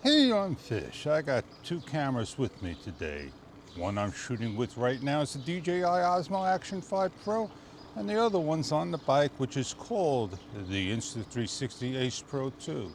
Hey, I'm Fish. I got two cameras with me today. One I'm shooting with right now is the DJI Osmo Action 5 Pro, and the other one's on the bike, which is called the Insta360 Ace Pro 2.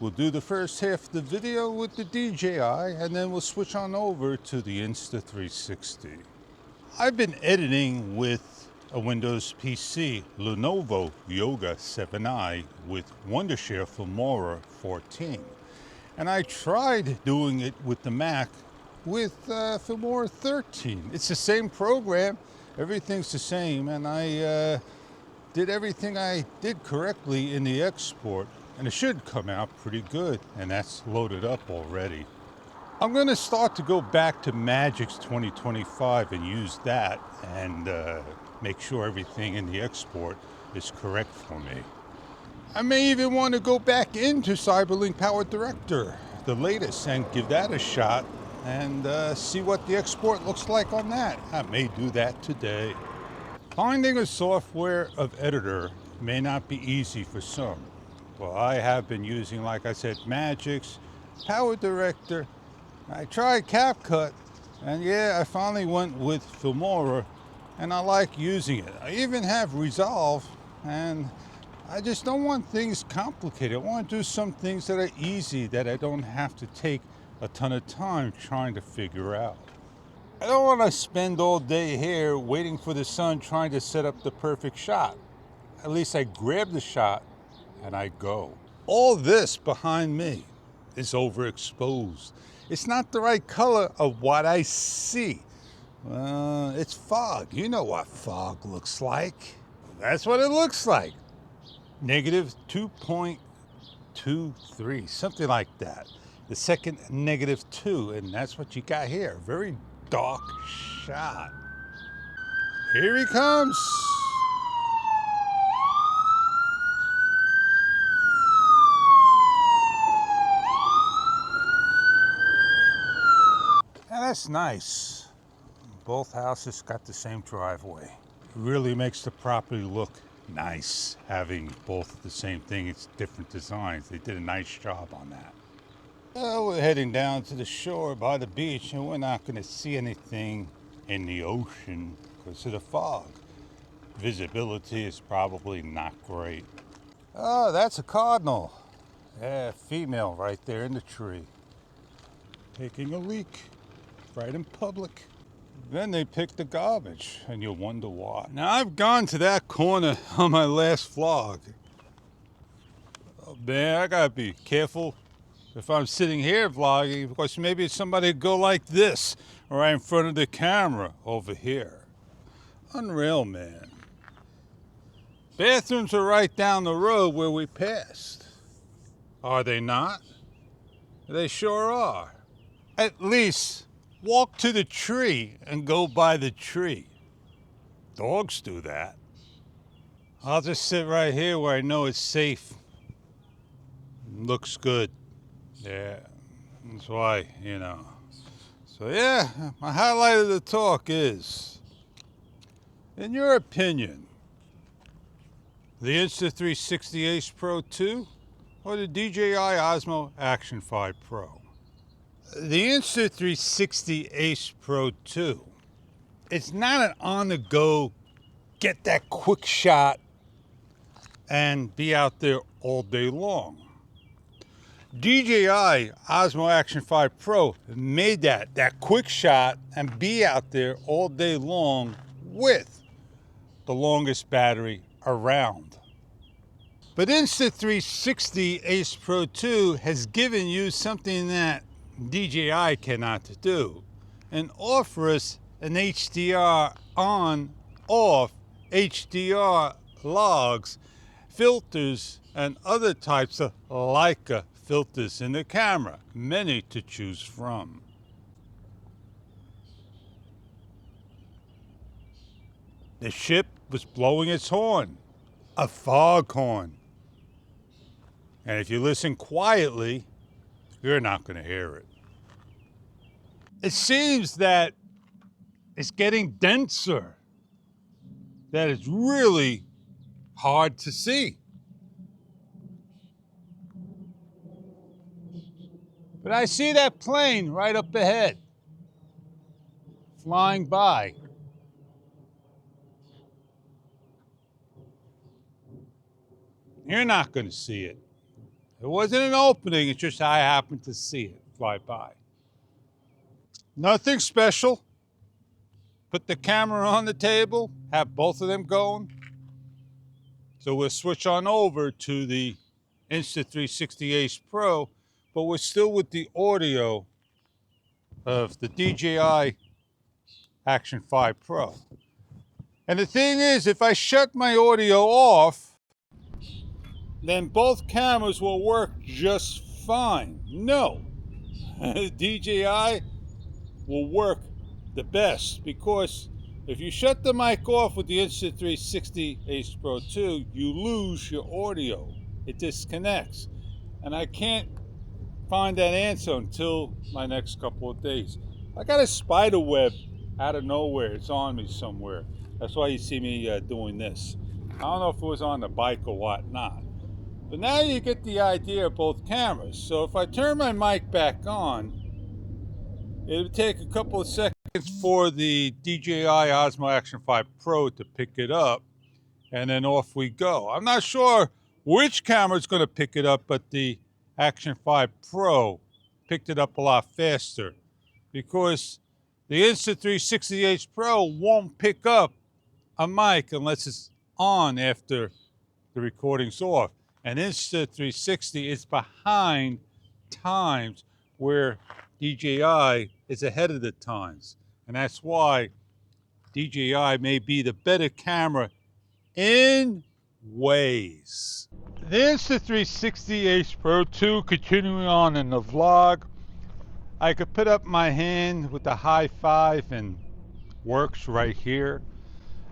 We'll do the first half of the video with the DJI, and then we'll switch on over to the Insta360. I've been editing with a Windows PC, Lenovo Yoga 7i with Wondershare Filmora 14. And I tried doing it with the Mac with Filmora 13. It's the same program, everything's the same, and I did everything I did correctly in the export, and it should come out pretty good, and that's loaded up already. I'm going to start to go back to Magix 2025 and use that and make sure everything in the export is correct for me. I may even want to go back into Cyberlink Power Director, the latest, and give that a shot and see what the export looks like on that. I may do that today. Finding a software of editor may not be easy for some. Well, I have been using, like I said, Magix, Power Director. I tried CapCut, and yeah, I finally went with Filmora, and I like using it. I even have Resolve, and I just don't want things complicated. I want to do some things that are easy, that I don't have to take a ton of time trying to figure out. I don't want to spend all day here waiting for the sun trying to set up the perfect shot. At least I grab the shot and I go. All this behind me is overexposed. It's not the right color of what I see. It's fog. You know what fog looks like. That's what it looks like. Negative 2.23, something like that. The second negative 2, and that's what you got here. Very dark shot. Here he comes. And that's nice. Both houses got the same driveway. It really makes the property look nice, having both the same thing. It's different designs. They did a nice job on that. Well, we're heading down to the shore by the beach, and we're not going to see anything in the ocean because of the fog. Visibility is probably not great. Oh, that's a cardinal. Yeah, female right there in the tree. Taking a leak right in public. Then they pick the garbage, and you'll wonder why. Now, I've gone to that corner on my last vlog. Oh, man, I gotta be careful if I'm sitting here vlogging, because maybe somebody would go like this right in front of the camera over here. Unreal, man. Bathrooms are right down the road where we passed. Are they not? They sure are. At least walk to the tree and go by the tree. Dogs do that. I'll just sit right here where I know it's safe. Looks good. Yeah, that's why, you know. So yeah, my highlight of the talk is, in your opinion, the Insta360 Ace Pro 2 or the DJI Osmo Action 5 Pro? The Insta360 Ace Pro 2, it's not an on-the-go, get that quick shot and be out there all day long. DJI Osmo Action 5 Pro made that quick shot and be out there all day long with the longest battery around. But Insta360 Ace Pro 2 has given you something that DJI cannot do, and offer us an HDR on, off, HDR logs, filters, and other types of Leica filters in the camera, many to choose from. The ship was blowing its horn, a fog horn. And if you listen quietly, you're not going to hear it. It seems that it's getting denser, that it's really hard to see. But I see that plane right up ahead, flying by. You're not going to see it. It wasn't an opening, it's just I happened to see it fly by. Nothing special. Put the camera on the table, have both of them going. So we'll switch on over to the Insta360 Ace Pro, but we're still with the audio of the DJI Action 5 Pro. And the thing is, if I shut my audio off, then both cameras will work just fine. No, DJI will work the best, because if you shut the mic off with the Insta360 Ace Pro 2, you lose your audio. It disconnects. And I can't find that answer until my next couple of days. I got a spider web out of nowhere. It's on me somewhere. That's why you see me doing this. I don't know if it was on the bike or whatnot. But now you get the idea of both cameras. So if I turn my mic back on, it'll take a couple of seconds for the DJI Osmo Action 5 Pro to pick it up, and then off we go. I'm not sure which camera is going to pick it up, but the Action 5 Pro picked it up a lot faster, because the Insta360 Ace Pro won't pick up a mic unless it's on after the recording's off. And Insta360 is behind times where DJI is ahead of the times. And that's why DJI may be the better camera in ways. The Insta360 Ace Pro 2, continuing on in the vlog. I could put up my hand with the high five and works right here.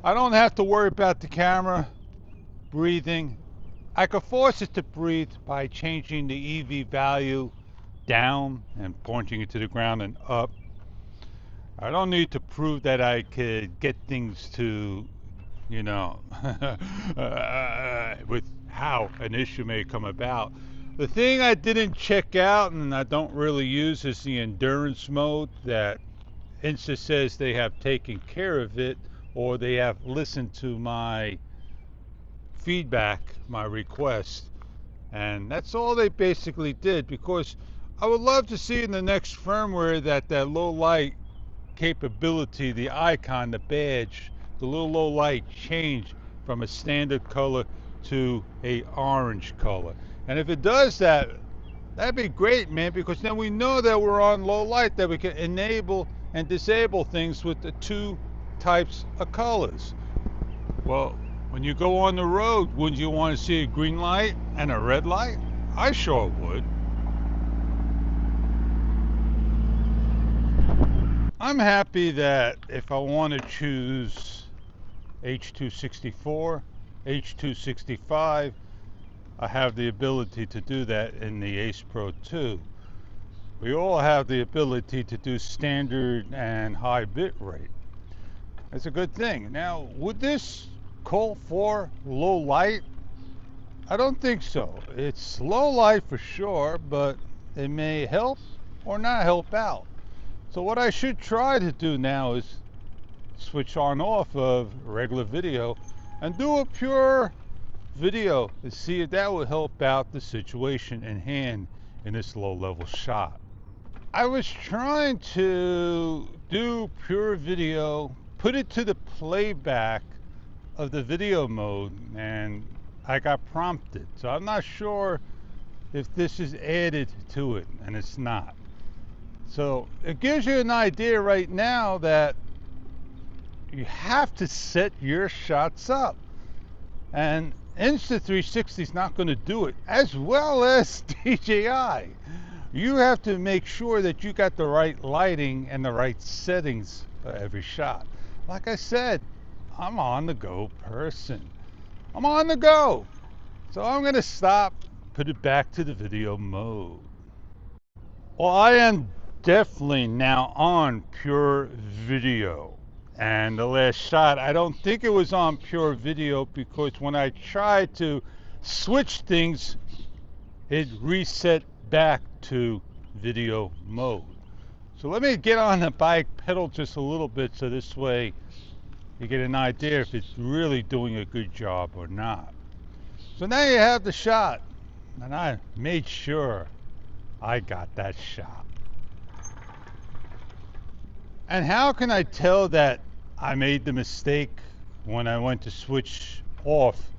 I don't have to worry about the camera breathing. I could force it to breathe by changing the EV value down and pointing it to the ground and up. I don't need to prove that I could get things to, you know, with how an issue may come about. The thing I didn't check out and I don't really use is the endurance mode that Insta says they have taken care of it, or they have listened to my feedback, my request. And that's all they basically did, because I would love to see in the next firmware that low light capability, the icon, the badge, the little low light change from a standard color to a orange color. And if it does that, that'd be great, man, because then we know that we're on low light, that we can enable and disable things with the two types of colors. Well, when you go on the road, wouldn't you want to see a green light and a red light? I sure would. I'm happy that if I want to choose H.264, H.265, I have the ability to do that in the Ace Pro 2. We all have the ability to do standard and high bit rate. That's a good thing. Now, would this call for low light? I don't think so. It's low light for sure, but it may help or not help out. So what I should try to do now is switch on off of regular video and do a pure video to see if that will help out the situation in hand in this low level shot. I was trying to do pure video, put it to the playback of the video mode, and I got prompted. So I'm not sure if this is added to it, and it's not. So it gives you an idea right now that you have to set your shots up. And Insta360 is not going to do it, as well as DJI. You have to make sure that you got the right lighting and the right settings for every shot. Like I said, I'm on the go person. I'm on the go. So I'm going to stop, put it back to the video mode. Well, I am definitely now on pure video. And the last shot, I don't think it was on pure video, because when I tried to switch things, it reset back to video mode. So let me get on the bike, pedal just a little bit, so this way you get an idea if it's really doing a good job or not. So now you have the shot, and I made sure I got that shot. And how can I tell that I made the mistake when I went to switch off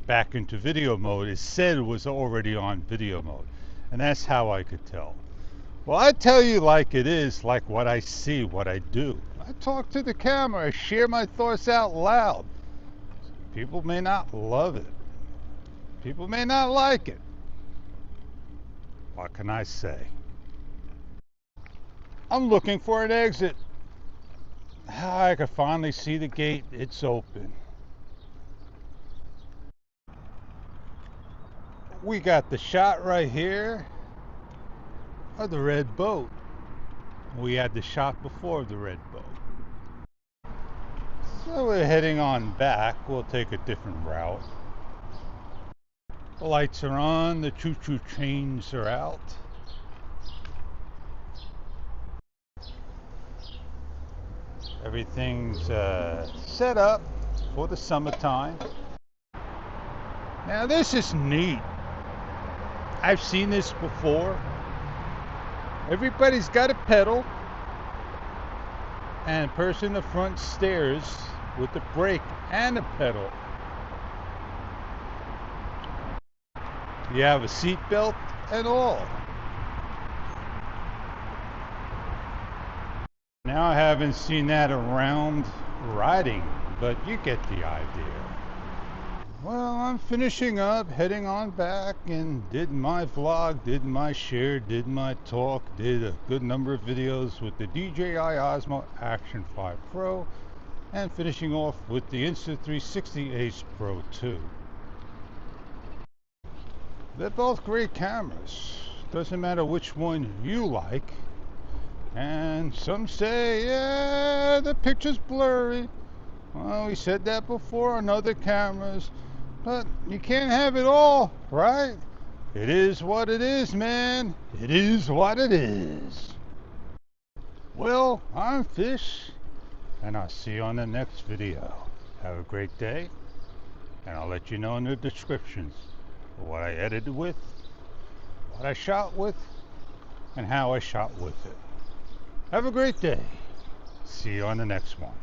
back into video mode? It said it was already on video mode, and that's how I could tell. Well, I tell you like it is, like what I see, what I do. I talk to the camera, I share my thoughts out loud. People may not love it. People may not like it. What can I say? I'm looking for an exit. I can finally see the gate. It's open. We got the shot right here of the red boat. We had the shot before the red boat. So we're heading on back. We'll take a different route. The lights are on. The choo-choo trains are out. Everything's set up for the summertime. Now this is neat. I've seen this before. Everybody's got a pedal, and a person in the front steers with the brake and a pedal. You have a seat belt and all. Now I haven't seen that around riding, but you get the idea. Well, I'm finishing up, heading on back, and did my vlog, did my share, did my talk, did a good number of videos with the DJI Osmo Action 5 Pro, and finishing off with the Insta360 Ace Pro 2. They're both great cameras. Doesn't matter which one you like. And some say, yeah, the picture's blurry. Well, we said that before on other cameras. But you can't have it all, right? It is what it is, man. It is what it is. Well, I'm Fish, and I'll see you on the next video. Have a great day, and I'll let you know in the descriptions what I edited with, what I shot with, and how I shot with it. Have a great day. See you on the next one.